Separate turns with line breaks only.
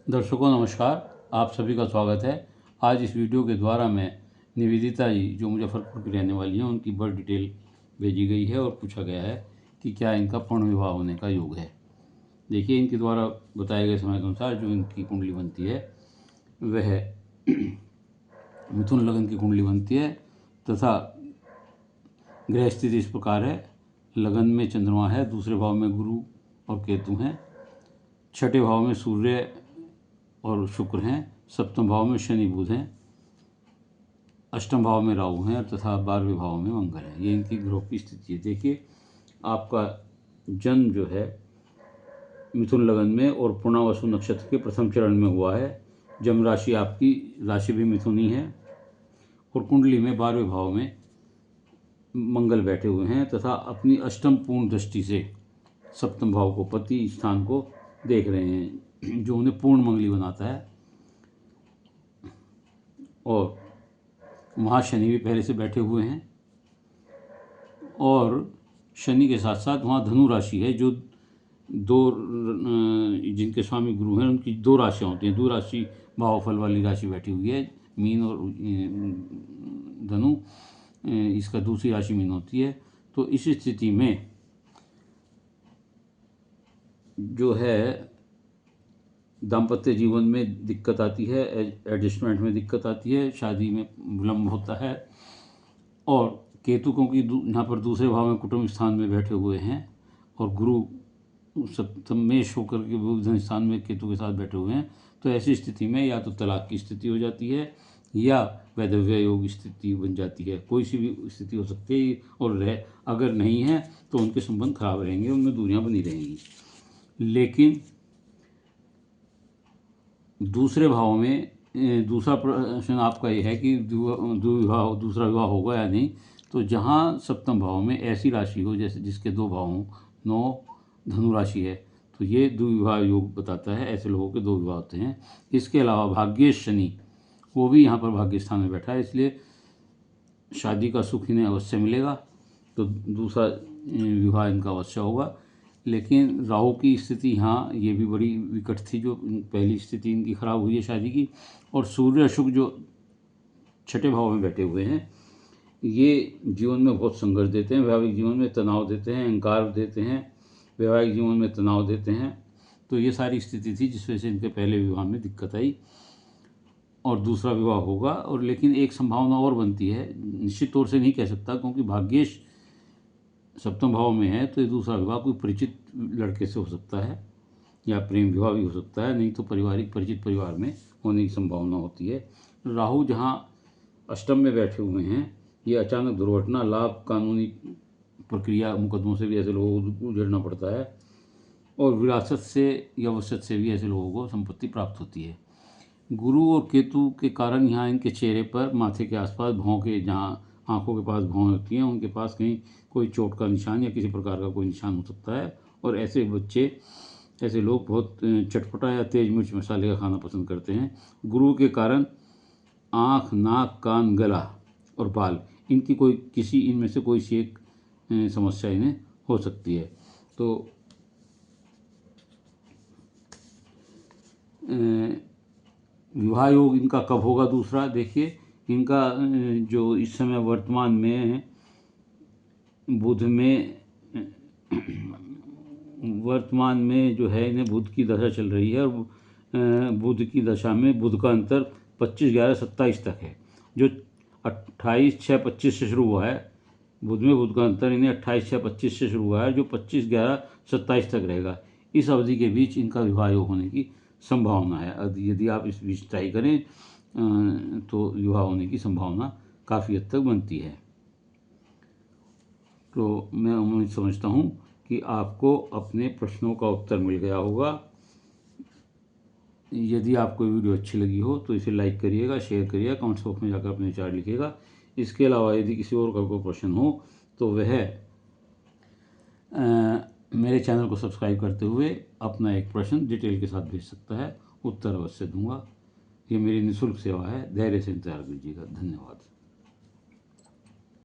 दर्शकों नमस्कार, आप सभी का स्वागत है। आज इस वीडियो के द्वारा मैं निवेदिता जी जो मुजफ्फरपुर की रहने वाली हैं उनकी बर्थ डिटेल भेजी गई है और पूछा गया है कि क्या इनका पूर्ण विवाह होने का योग है। देखिए, इनके द्वारा बताए गए समय के अनुसार जो इनकी कुंडली बनती है वह मिथुन लगन की कुंडली बनती है तथा ग्रह स्थिति इस प्रकार है। लगन में चंद्रमा है, दूसरे भाव में गुरु और केतु हैं, छठे भाव में सूर्य और शुक्र हैं, सप्तम भाव में शनि बुध हैं, अष्टम भाव में राहु हैं तथा 12वें भाव में मंगल है। ये इनकी ग्रहों की स्थिति है। देखिए, आपका जन्म जो है मिथुन लगन में और पूर्णावसु नक्षत्र के प्रथम चरण में हुआ है। जन्म राशि आपकी राशि भी मिथुन ही है और कुंडली में 12वें भाव में मंगल बैठे हुए हैं तथा अपनी अष्टम पूर्ण दृष्टि से सप्तम भाव को, पति स्थान को देख रहे हैं, जो उन्हें पूर्ण मंगली बनाता है। और वहाँ शनि भी पहले से बैठे हुए हैं और शनि के साथ साथ वहाँ धनु राशि है, जो जिनके स्वामी गुरु हैं उनकी दो राशियाँ होती हैं। दो राशि भावफल वाली राशि बैठी हुई है, मीन और धनु, इसका दूसरी राशि मीन होती है। तो इस स्थिति में जो है दाम्पत्य जीवन में दिक्कत आती है, एडजस्टमेंट में दिक्कत आती है, शादी में विलम्ब होता है। और केतु क्योंकि यहाँ पर दूसरे भाव में कुटुंब स्थान में बैठे हुए हैं और गुरु सप्तमेश होकर के बुध स्थान में केतु के साथ बैठे हुए हैं, तो ऐसी स्थिति में या तो तलाक की स्थिति हो जाती है या वैधव्य योग स्थिति बन जाती है। कोई सी भी स्थिति हो सकती है और अगर नहीं है तो उनके संबंध खराब रहेंगे, उनमें दूरियां बनी रहेंगी। लेकिन दूसरे भाव में दूसरा प्रश्न आपका ये है कि दूसरा विवाह होगा या नहीं। तो जहाँ सप्तम भाव में ऐसी राशि हो जैसे जिसके दो भाव हों, 9 धनु राशि है, तो ये द्विविवाह योग बताता है। ऐसे लोगों के दो विवाह होते हैं। इसके अलावा भाग्येश शनि, वो भी यहाँ पर भाग्य स्थान में बैठा है, इसलिए शादी का सुख इन्हें अवश्य मिलेगा। तो दूसरा विवाह इनका अवश्य होगा। लेकिन राहु की स्थिति यहाँ ये भी बड़ी विकट थी, जो पहली स्थिति इनकी खराब हुई है शादी की। और सूर्य शुक्र जो छठे भाव में बैठे हुए हैं, ये जीवन में बहुत संघर्ष देते हैं, वैवाहिक जीवन में तनाव देते हैं, अहंकार देते हैं, वैवाहिक जीवन में तनाव देते हैं। तो ये सारी स्थिति थी जिस वजह से इनके पहले विवाह में दिक्कत आई और दूसरा विवाह होगा। और लेकिन एक संभावना और बनती है, निश्चित तौर से नहीं कह सकता क्योंकि भाग्येश सप्तम भाव में है, तो ये दूसरा विवाह कोई परिचित लड़के से हो सकता है या प्रेम विवाह भी हो सकता है, नहीं तो पारिवारिक परिचित परिवार में होने की संभावना होती है। राहु जहाँ अष्टम में बैठे हुए हैं, ये अचानक दुर्घटना, लाभ, कानूनी प्रक्रिया, मुकदमों से भी ऐसे लोगों को गुजरना पड़ता है और विरासत से या वसत से भी ऐसे लोगों को संपत्ति प्राप्त होती है। गुरु और केतु के कारण यहाँ इनके चेहरे पर, माथे के आसपास, भौं के जहाँ आँखों के पास भौं होती हैं, उनके पास कहीं कोई चोट का निशान या किसी प्रकार का कोई निशान हो सकता है। और ऐसे लोग बहुत चटपटा या तेज मिर्च मसाले का खाना पसंद करते हैं। गुरु के कारण आँख, नाक, कान, गला और बाल, इनमें से कोई सी एक समस्या इन्हें हो सकती है। तो विवाह योग इनका कब होगा दूसरा, देखिए, इनका जो इस समय वर्तमान में जो है, इन्हें बुध की दशा चल रही है और बुध की दशा में बुध का अंतर 25/11/27 तक है, जो 28/6/25 से शुरू हुआ है। बुध का अंतर इन्हें 28/6/25 से शुरू हुआ है, जो 25/11/27 तक रहेगा। इस अवधि के बीच इनका विवाह योग होने की संभावना है। यदि आप इस बीच ट्राई करें तो विवाह होने की संभावना काफ़ी हद तक बनती है। तो मैं उम्मीद समझता हूँ कि आपको अपने प्रश्नों का उत्तर मिल गया होगा। यदि आपको वीडियो अच्छी लगी हो तो इसे लाइक करिएगा, शेयर करिएगा, कमेंट्स बॉक्स में जाकर अपने विचार लिखिएगा। इसके अलावा यदि किसी और का कोई प्रश्न हो तो वह मेरे चैनल को सब्सक्राइब करते हुए अपना एक प्रश्न डिटेल के साथ भेज सकता है, उत्तर अवश्य दूंगा। ये मेरी निःशुल्क सेवा है, धैर्य से इंतजार कीजिएगा। धन्यवाद।